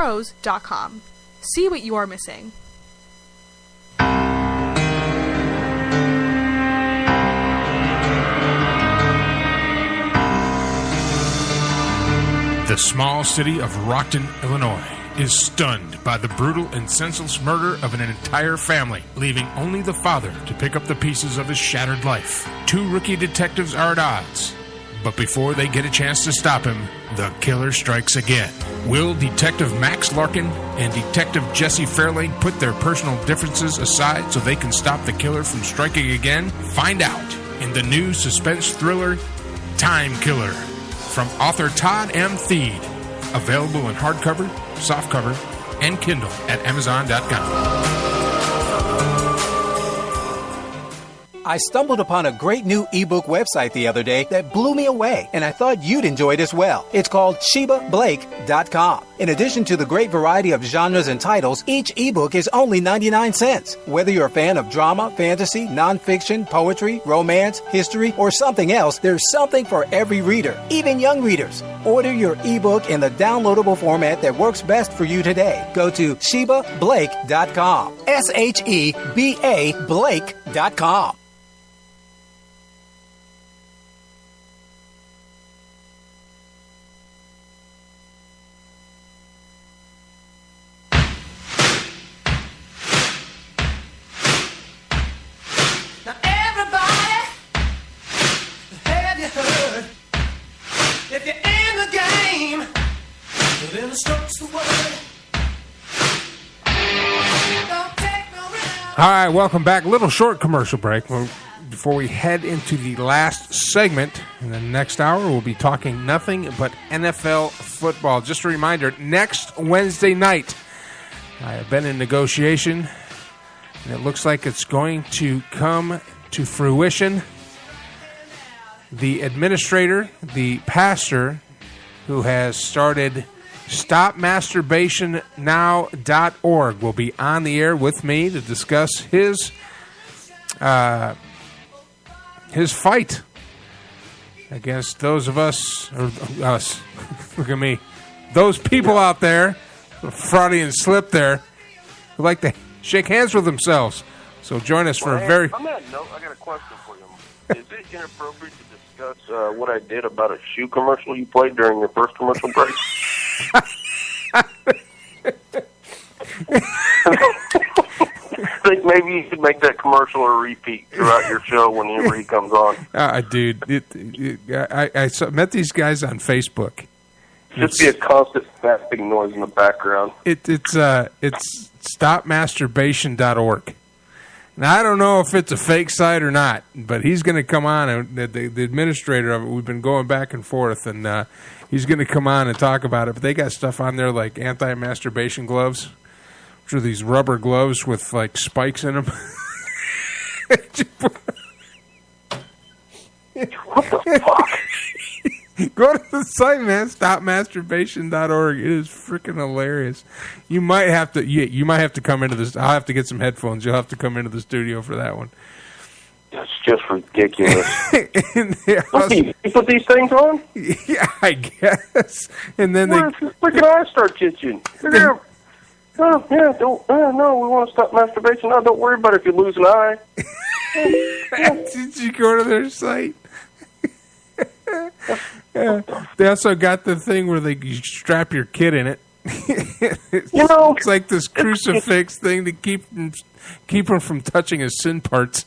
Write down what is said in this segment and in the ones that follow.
SpreakerPros.com. See what you are missing. The small city of Rockton, Illinois, is stunned by the brutal and senseless murder of an entire family, leaving only the father to pick up the pieces of his shattered life. Two rookie detectives are at odds, but before they get a chance to stop him, the killer strikes again. Will Detective Max Larkin and Detective Jesse Fairlane put their personal differences aside so they can stop the killer from striking again? Find out in the new suspense thriller, Time Killer, from author Todd M. Thede. Available in hardcover, softcover, and Kindle at Amazon.com. I stumbled upon a great new ebook website the other day that blew me away, and I thought you'd enjoy it as well. It's called ShebaBlake.com. In addition to the great variety of genres and titles, each ebook is only 99 cents. Whether you're a fan of drama, fantasy, nonfiction, poetry, romance, history, or something else, there's something for every reader, even young readers. Order your ebook in the downloadable format that works best for you today. Go to ShebaBlake.com. SHEBA Blake.com. All right, welcome back. Little short commercial break before we head into the last segment. In the next hour, we'll be talking nothing but NFL football. Just a reminder, next Wednesday night, I have been in negotiation, and it looks like it's going to come to fruition. The administrator, the pastor, who has started StopMasturbationNow.org will be on the air with me to discuss his fight against those of us, or us, look at me, those people out there, Freudian slip there, who like to shake hands with themselves. So join us for a very... On that note, I got a question for you. Is it inappropriate to discuss what I did about a shoe commercial you played during your first commercial break? I think maybe you should make that commercial a repeat throughout your show whenever he comes on. Dude, I met these guys on Facebook. Just be a constant snapping noise in the background. It's StopMasturbation.org. Now, I don't know if it's a fake site or not, but he's going to come on, and the administrator of it, we've been going back and forth, and he's going to come on and talk about it. But they got stuff on there like anti-masturbation gloves, which are these rubber gloves with like spikes in them. What the fuck? Go to the site, man. StopMasturbation.org. It is freaking hilarious. You might have to come into this. I'll have to get some headphones. You'll have to come into the studio for that one. That's just ridiculous. You put these things on? Yeah, I guess. And then where can I start itching? No, we want to stop masturbation. No, don't worry about it if you lose an eye. Did you go to their site? Yeah. They also got the thing where you strap your kid in it. It's like this crucifix thing to keep him from touching his sin parts.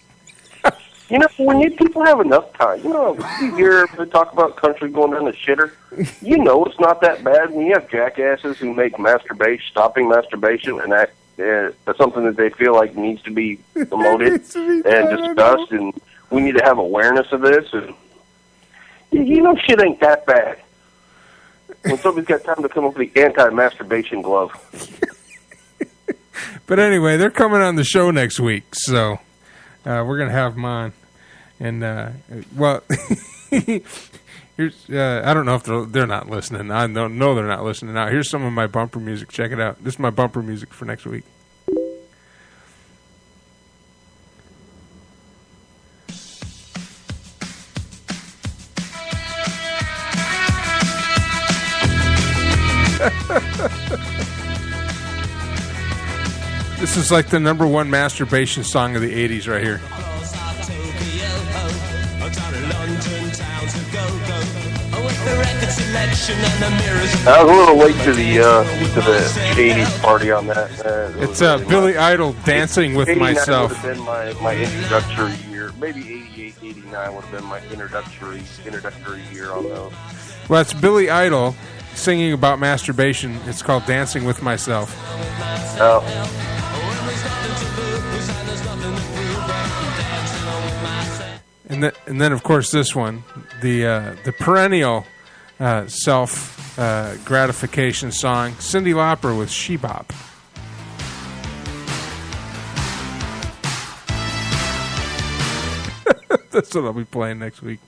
When people have enough time, you hear they talk about country going down the shitter. It's not that bad when you have jackasses who make stopping masturbation, and that's something that they feel like needs to be promoted and discussed, and we need to have awareness of this. And shit ain't that bad. When somebody's got time to come up with the anti-masturbation glove. But anyway, they're coming on the show next week, so we're going to have them on. And, here's I don't know if they're not listening. I don't know they're not listening now. Here's some of my bumper music. Check it out. This is my bumper music for next week. This is like the number one masturbation song of the 80s right here. I was a little late to the 80s party on that. It's Billy Idol, Dancing with 89 Myself. would have been my introductory year. Maybe 88, 89 would have been my introductory year on those. Well, it's Billy Idol singing about masturbation. It's called Dancing with Myself. Oh. And then, of course, this one, the perennial self gratification song, Cyndi Lauper with She Bop. That's what I'll be playing next week.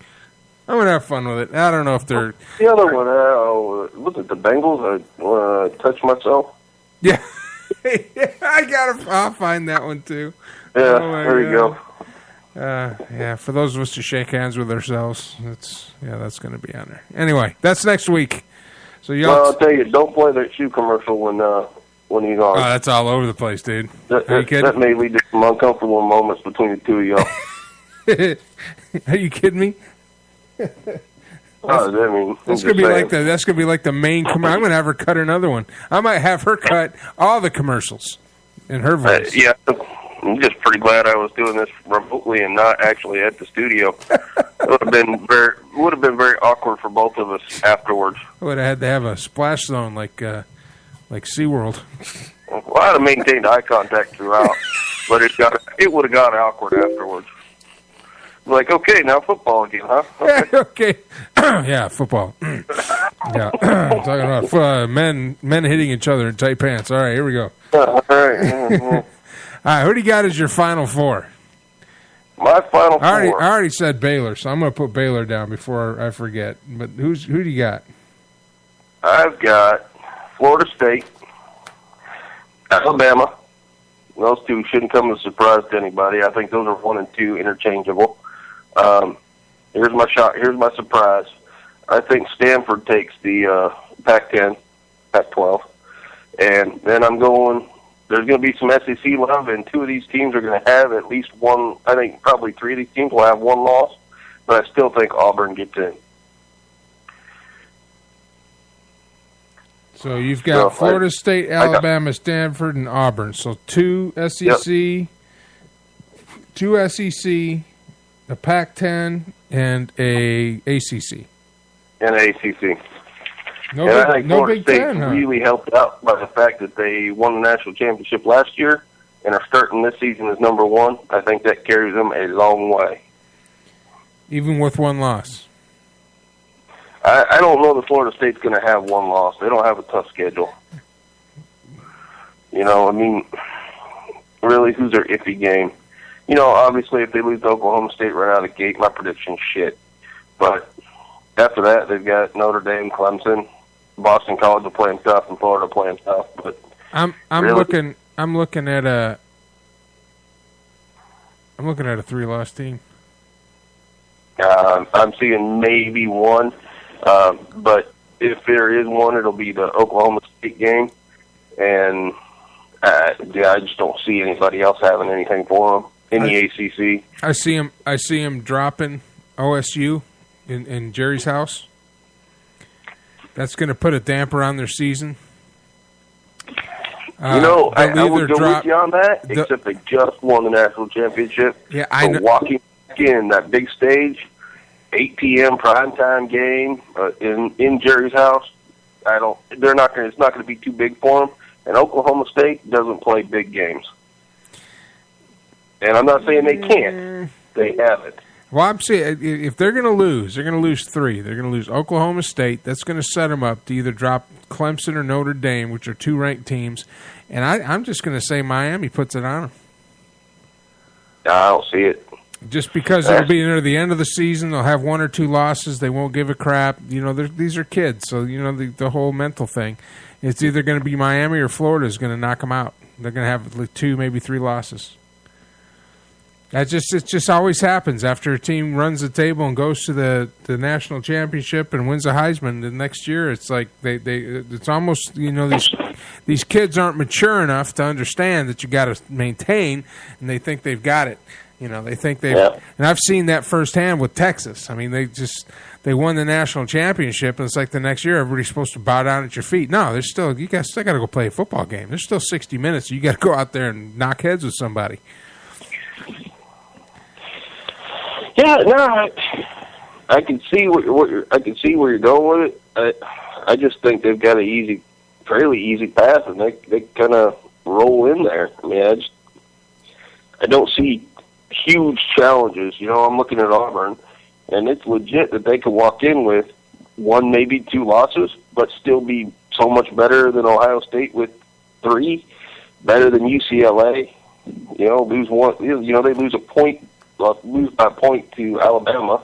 I'm going to have fun with it. I don't know if they're... The other one, was it the Bengals? Touch Myself? Yeah. I'll find that one, too. Yeah, there you go. Yeah, for those of us who shake hands with ourselves, that's going to be on there. Anyway, that's next week. So I'll tell you, don't play that shoe commercial when he's on. Oh, that's all over the place, dude. That may lead to some uncomfortable moments between the two of y'all. Are you kidding me? That's gonna be like the main commercial. I'm gonna have her cut another one. I might have her cut all the commercials in her voice. Yeah, I'm just pretty glad I was doing this remotely and not actually at the studio. It would have been very awkward for both of us afterwards. I would have had to have a splash zone like SeaWorld. Well, I'd have maintained eye contact throughout, but it would have got awkward afterwards. Like, okay, now football again, huh? Okay. Yeah, football. Yeah. Talking about men hitting each other in tight pants. All right, here we go. All right. All right, who do you got as your Final Four? My Final Four. I already said Baylor, so I'm going to put Baylor down before I forget. But who do you got? I've got Florida State, Alabama. Those two shouldn't come as a surprise to anybody. I think those are 1 and 2 interchangeable. Here's my shot. Here's my surprise. I think Stanford takes the Pac-10, Pac-12, and then I'm going. There's going to be some SEC love, and 2 of these teams are going to have at least one. I think probably 3 of these teams will have 1 loss, but I still think Auburn gets in. So you've got Florida State, Alabama, Stanford, and Auburn. So 2 SEC, Yep. 2 SEC, a Pac-10, and a ACC. And ACC. No Big State Ten, huh? really helped out by the fact that they won the national championship last year and are starting this season as number 1. I think that carries them a long way. Even with 1 loss. I don't know that Florida State's going to have 1 loss. They don't have a tough schedule. Really, who's their iffy game? Obviously, if they lose to Oklahoma State right out of the gate, my prediction's shit. But after that, they've got Notre Dame, Clemson, Boston College will play them tough, and Florida playing tough. But I'm looking at a 3-loss team. I'm seeing maybe 1, but if there is 1, it'll be the Oklahoma State game, and I just don't see anybody else having anything for them in the ACC. I see him dropping OSU in Jerry's house. That's going to put a damper on their season. I would go with you on that, except they just won the national championship. Yeah, I know. Walking in that big stage, 8 p.m. primetime game in Jerry's house. It's not going to be too big for them. And Oklahoma State doesn't play big games. And I'm not saying they can't. They haven't. Well, I'm saying if they're going to lose, they're going to lose 3. They're going to lose Oklahoma State. That's going to set them up to either drop Clemson or Notre Dame, which are 2 ranked teams. And I'm just going to say Miami puts it on them. I don't see it. Just because it'll be near the end of the season, they'll have 1 or 2 losses. They won't give a crap. These are kids, so the whole mental thing. It's either going to be Miami or Florida is going to knock them out. They're going to have 2, maybe 3 losses. It just always happens after a team runs the table and goes to the national championship and wins a Heisman. The next year, it's like it's almost these these kids aren't mature enough to understand that you got to maintain, and they think they've got it. They think they've, and I've seen that firsthand with Texas. I mean, they won the national championship, and it's like the next year everybody's supposed to bow down at your feet. No, you guys still got to go play a football game. There's still 60 minutes. You got to go out there and knock heads with somebody. Yeah, no, I can see I can see where you're going with it. I just think they've got a fairly easy path, and they kind of roll in there. I mean, I don't see huge challenges. I'm looking at Auburn, and it's legit that they could walk in with 1, maybe 2 losses, but still be so much better than Ohio State with 3, better than UCLA. Lose one. They lose by a point to Alabama.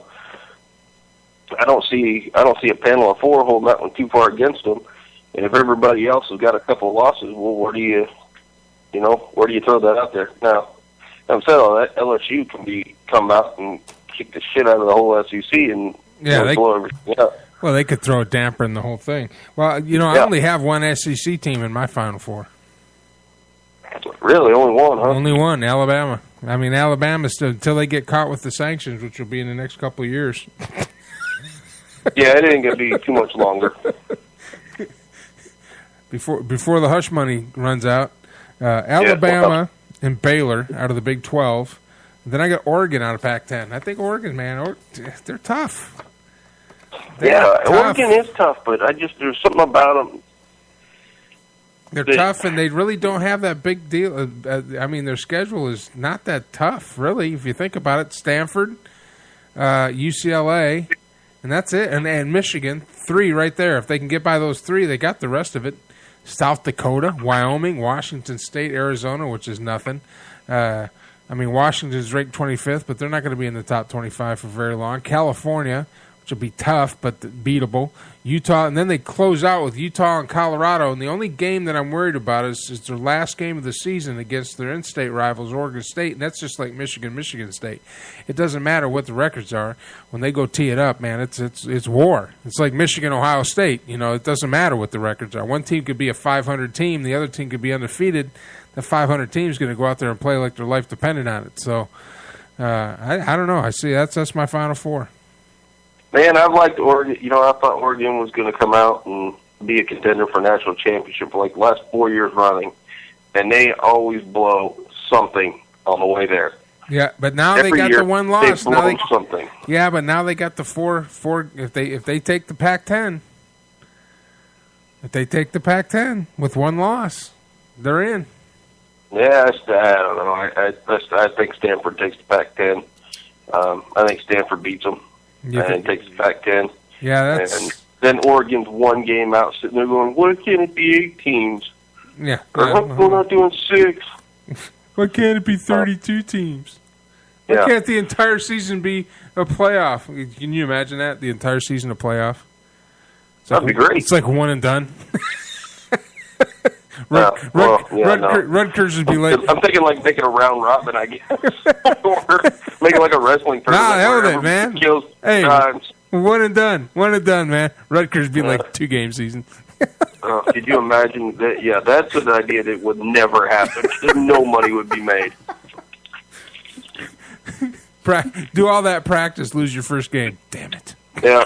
I don't see a panel of 4 holding that one too far against them. And if everybody else has got a couple of losses, well, where do you throw that out there? Now, having said all that, LSU can come out and kick the shit out of the whole SEC and blow everything up. Well, they could throw a damper in the whole thing. Well, I only have one SEC team in my Final Four. Really, only one, huh? Only one, Alabama. I mean, Alabama until they get caught with the sanctions, which will be in the next couple of years. Yeah, it ain't gonna be too much longer. Before the hush money runs out, Alabama and Baylor out of the Big 12. Then I got Oregon out of Pac-10. I think Oregon, man, they're tough. Tough. Oregon is tough, but there's something about them. They're tough, and they really don't have that big deal. I mean, their schedule is not that tough, really, if you think about it. Stanford, UCLA, and that's it. And Michigan, 3 right there. If they can get by those 3, they got the rest of it. South Dakota, Wyoming, Washington State, Arizona, which is nothing. Washington's ranked 25th, but they're not going to be in the top 25 for very long. California, which will be tough but beatable. Utah, and then they close out with Utah and Colorado. And the only game that I'm worried about is their last game of the season against their in-state rivals, Oregon State, and that's just like Michigan State. It doesn't matter what the records are. When they go tee it up, man, it's war. It's like Michigan, Ohio State. It doesn't matter what the records are. One team could be a 500 team. The other team could be undefeated. The 500 team is going to go out there and play like their life depended on it. So, I don't know. I see that's my Final Four. Man, I've liked Oregon. I thought Oregon was going to come out and be a contender for national championship for like the last 4 years running, and they always blow something on the way there. Yeah, but now Every they got year, the one loss. They blow something. Yeah, but now they got the four. If they take the Pac-10, with one loss, they're in. Yeah, I don't know. I think Stanford takes the Pac-10. I think Stanford beats them. And takes the Pac-10. Yeah, that's... And then Oregon's one game out, sitting there going, why can't it be 8 teams? Yeah. We're not doing 6. Why can't it be 32 teams? Why can't the entire season be a playoff? Can you imagine that? The entire season a playoff? That'd be great. It's like one and done. Rutgers would be like... I'm thinking like making a round robin, I guess. Or making like a wrestling tournament. Nah, hell with it, man. Hey, one and done, man. Rutgers would be like 2-game season. Could you imagine that? Yeah, that's an idea that would never happen. No money would be made. Do all that practice, lose your first game. Damn it. Yeah.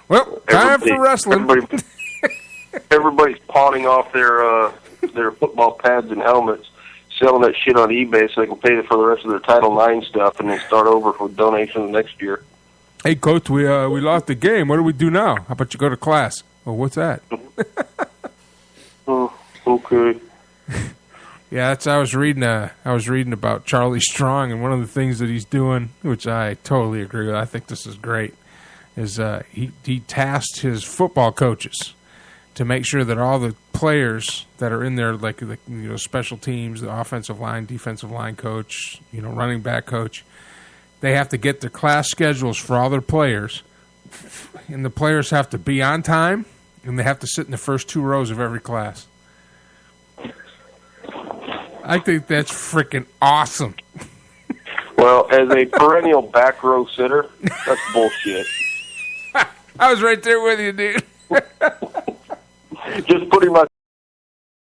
Well, time for wrestling. Everybody's pawning off their football pads and helmets, selling that shit on eBay so they can pay for the rest of their Title IX stuff and then start over for donations next year. Hey, Coach, we lost the game. What do we do now? How about you go to class? Well, what's that? Oh, okay. Yeah, I was reading about Charlie Strong, and one of the things that he's doing, which I totally agree with, I think this is great, is he tasked his football coaches to make sure that all the players that are in there, like special teams, the offensive line, defensive line coach, running back coach, they have to get their class schedules for all their players, and the players have to be on time, and they have to sit in the first 2 rows of every class. I think that's freaking awesome. Well, as a perennial back row sitter, that's bullshit. I was right there with you, dude. Just putting my